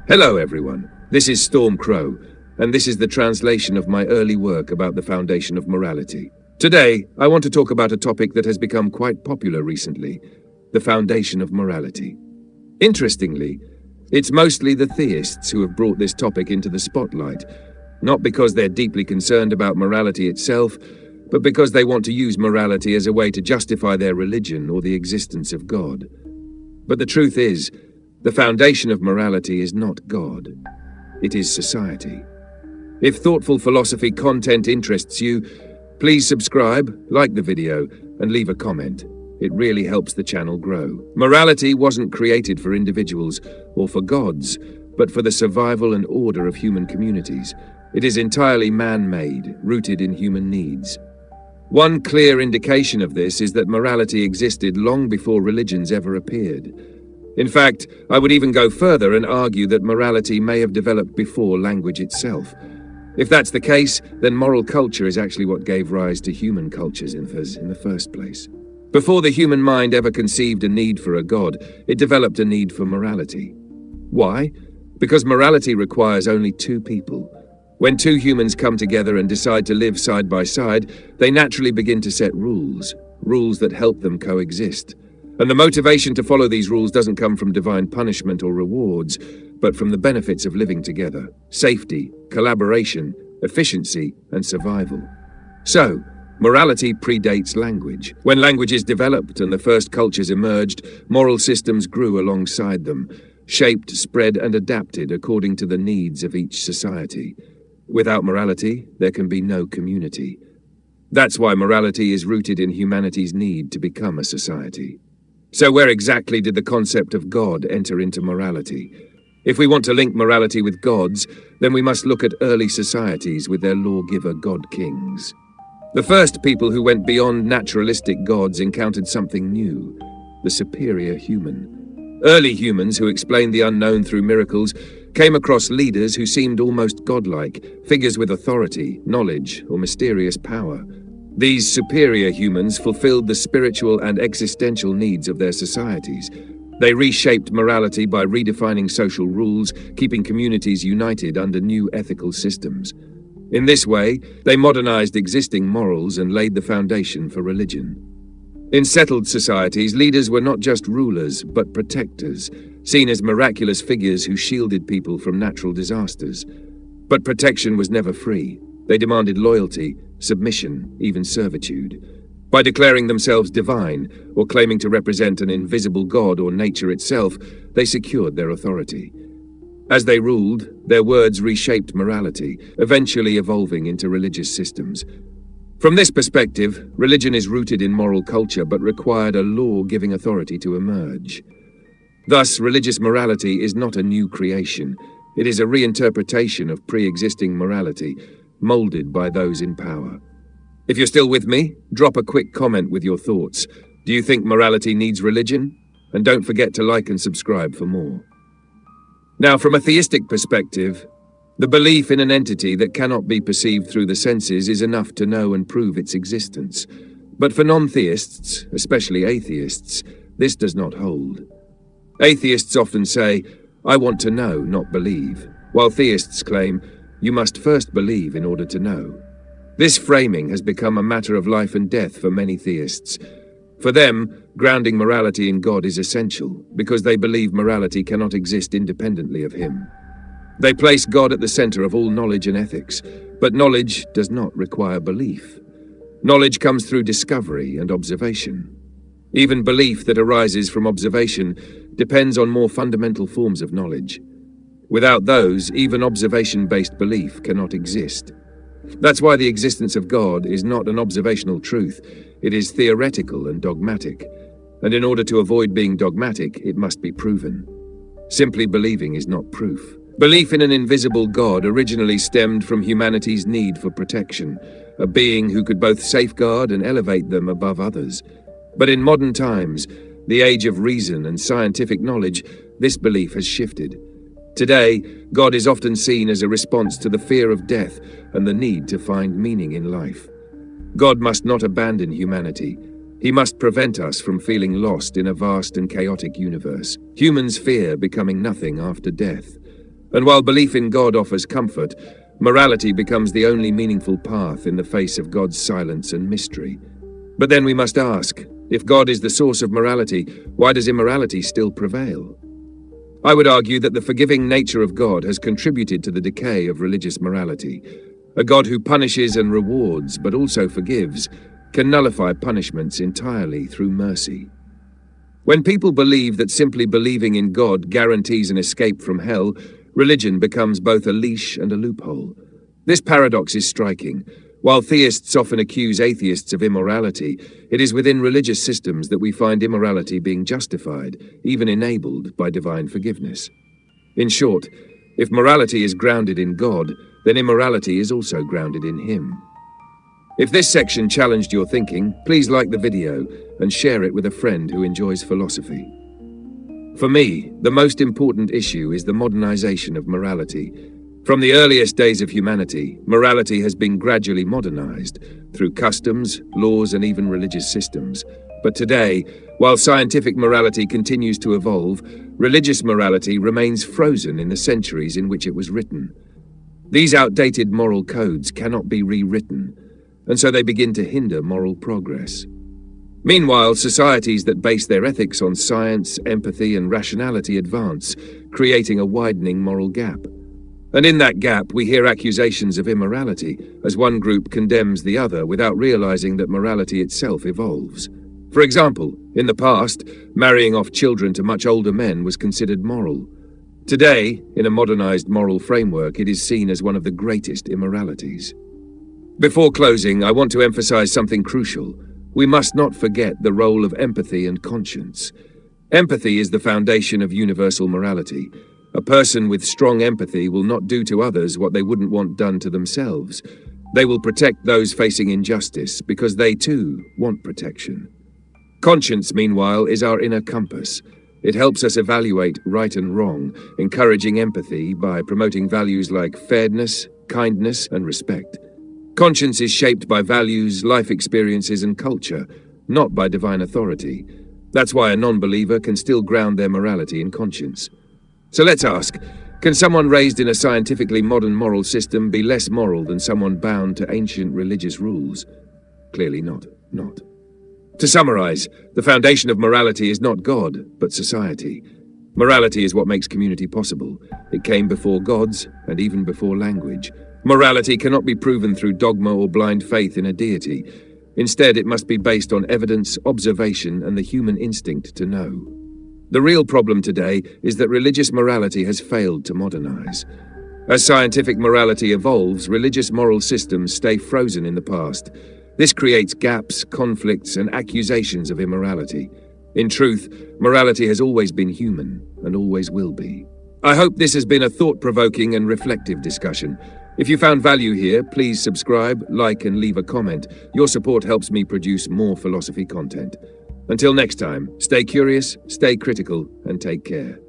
Hello everyone, this is Storm Crow, and this is the translation of my early work about the foundation of morality. Today, I want to talk about a topic that has become quite popular recently, the foundation of morality. Interestingly, it's mostly the theists who have brought this topic into the spotlight, not because they're deeply concerned about morality itself, but because they want to use morality as a way to justify their religion or the existence of God. But the truth is, the foundation of morality is not God. It is society. If thoughtful philosophy content interests you, please subscribe, like the video, and leave a comment. It really helps the channel grow. Morality wasn't created for individuals or for gods, but for the survival and order of human communities. It is entirely man-made, rooted in human needs. One clear indication of this is that morality existed long before religions ever appeared. In fact, I would even go further and argue that morality may have developed before language itself. If that's the case, then moral culture is actually what gave rise to human cultures in the first place. Before the human mind ever conceived a need for a god, it developed a need for morality. Why? Because morality requires only two people. When two humans come together and decide to live side by side, they naturally begin to set rules that help them coexist. And the motivation to follow these rules doesn't come from divine punishment or rewards, but from the benefits of living together: safety, collaboration, efficiency, and survival. So, morality predates language. When languages developed and the first cultures emerged, moral systems grew alongside them, shaped, spread, and adapted according to the needs of each society. Without morality, there can be no community. That's why morality is rooted in humanity's need to become a society. So where exactly did the concept of God enter into morality? If we want to link morality with gods, then we must look at early societies with their lawgiver god-kings. The first people who went beyond naturalistic gods encountered something new: the superior human. Early humans who explained the unknown through miracles came across leaders who seemed almost godlike, figures with authority, knowledge, or mysterious power. These superior humans fulfilled the spiritual and existential needs of their societies. They reshaped morality by redefining social rules, keeping communities united under new ethical systems. In this way, they modernized existing morals and laid the foundation for religion. In settled societies, leaders were not just rulers, but protectors, seen as miraculous figures who shielded people from natural disasters. But protection was never free. They demanded loyalty, submission, even servitude. By declaring themselves divine, or claiming to represent an invisible god or nature itself, they secured their authority. As they ruled, their words reshaped morality, eventually evolving into religious systems. From this perspective, religion is rooted in moral culture but required a law-giving authority to emerge. Thus, religious morality is not a new creation. It is a reinterpretation of pre-existing morality, molded by those in power. If you're still with me, drop a quick comment with your thoughts. Do you think morality needs religion? And don't forget to like and subscribe for more. Now, from a theistic perspective, the belief in an entity that cannot be perceived through the senses is enough to know and prove its existence. But for non-theists, especially atheists, this does not hold. Atheists often say, "I want to know, not believe," while theists claim, "You must first believe in order to know." This framing has become a matter of life and death for many theists. For them, grounding morality in God is essential, because they believe morality cannot exist independently of Him. They place God at the center of all knowledge and ethics, but knowledge does not require belief. Knowledge comes through discovery and observation. Even belief that arises from observation depends on more fundamental forms of knowledge. Without those, even observation-based belief cannot exist. That's why the existence of God is not an observational truth. It is theoretical and dogmatic. And in order to avoid being dogmatic, it must be proven. Simply believing is not proof. Belief in an invisible God originally stemmed from humanity's need for protection, a being who could both safeguard and elevate them above others. But in modern times, the age of reason and scientific knowledge, this belief has shifted. Today, God is often seen as a response to the fear of death and the need to find meaning in life. God must not abandon humanity. He must prevent us from feeling lost in a vast and chaotic universe. Humans fear becoming nothing after death. And while belief in God offers comfort, morality becomes the only meaningful path in the face of God's silence and mystery. But then we must ask, if God is the source of morality, why does immorality still prevail? I would argue that the forgiving nature of God has contributed to the decay of religious morality. A God who punishes and rewards, but also forgives, can nullify punishments entirely through mercy. When people believe that simply believing in God guarantees an escape from hell, religion becomes both a leash and a loophole. This paradox is striking. While theists often accuse atheists of immorality, it is within religious systems that we find immorality being justified, even enabled by divine forgiveness. In short, if morality is grounded in God, then immorality is also grounded in Him. If this section challenged your thinking, please like the video and share it with a friend who enjoys philosophy. For me, the most important issue is the modernization of morality. From the earliest days of humanity, morality has been gradually modernized through customs, laws, and even religious systems. But today, while scientific morality continues to evolve, religious morality remains frozen in the centuries in which it was written. These outdated moral codes cannot be rewritten, and so they begin to hinder moral progress. Meanwhile, societies that base their ethics on science, empathy, and rationality advance, creating a widening moral gap. And in that gap, we hear accusations of immorality, as one group condemns the other without realizing that morality itself evolves. For example, in the past, marrying off children to much older men was considered moral. Today, in a modernized moral framework, it is seen as one of the greatest immoralities. Before closing, I want to emphasize something crucial. We must not forget the role of empathy and conscience. Empathy is the foundation of universal morality. A person with strong empathy will not do to others what they wouldn't want done to themselves. They will protect those facing injustice because they too want protection. Conscience, meanwhile, is our inner compass. It helps us evaluate right and wrong, encouraging empathy by promoting values like fairness, kindness, and respect. Conscience is shaped by values, life experiences, and culture, not by divine authority. That's why a non-believer can still ground their morality in conscience. So let's ask, can someone raised in a scientifically modern moral system be less moral than someone bound to ancient religious rules? Clearly not. To summarize, the foundation of morality is not God, but society. Morality is what makes community possible. It came before gods, and even before language. Morality cannot be proven through dogma or blind faith in a deity. Instead, it must be based on evidence, observation, and the human instinct to know. The real problem today is that religious morality has failed to modernize. As scientific morality evolves, religious moral systems stay frozen in the past. This creates gaps, conflicts, and accusations of immorality. In truth, morality has always been human, and always will be. I hope this has been a thought-provoking and reflective discussion. If you found value here, please subscribe, like, and leave a comment. Your support helps me produce more philosophy content. Until next time, stay curious, stay critical, and take care.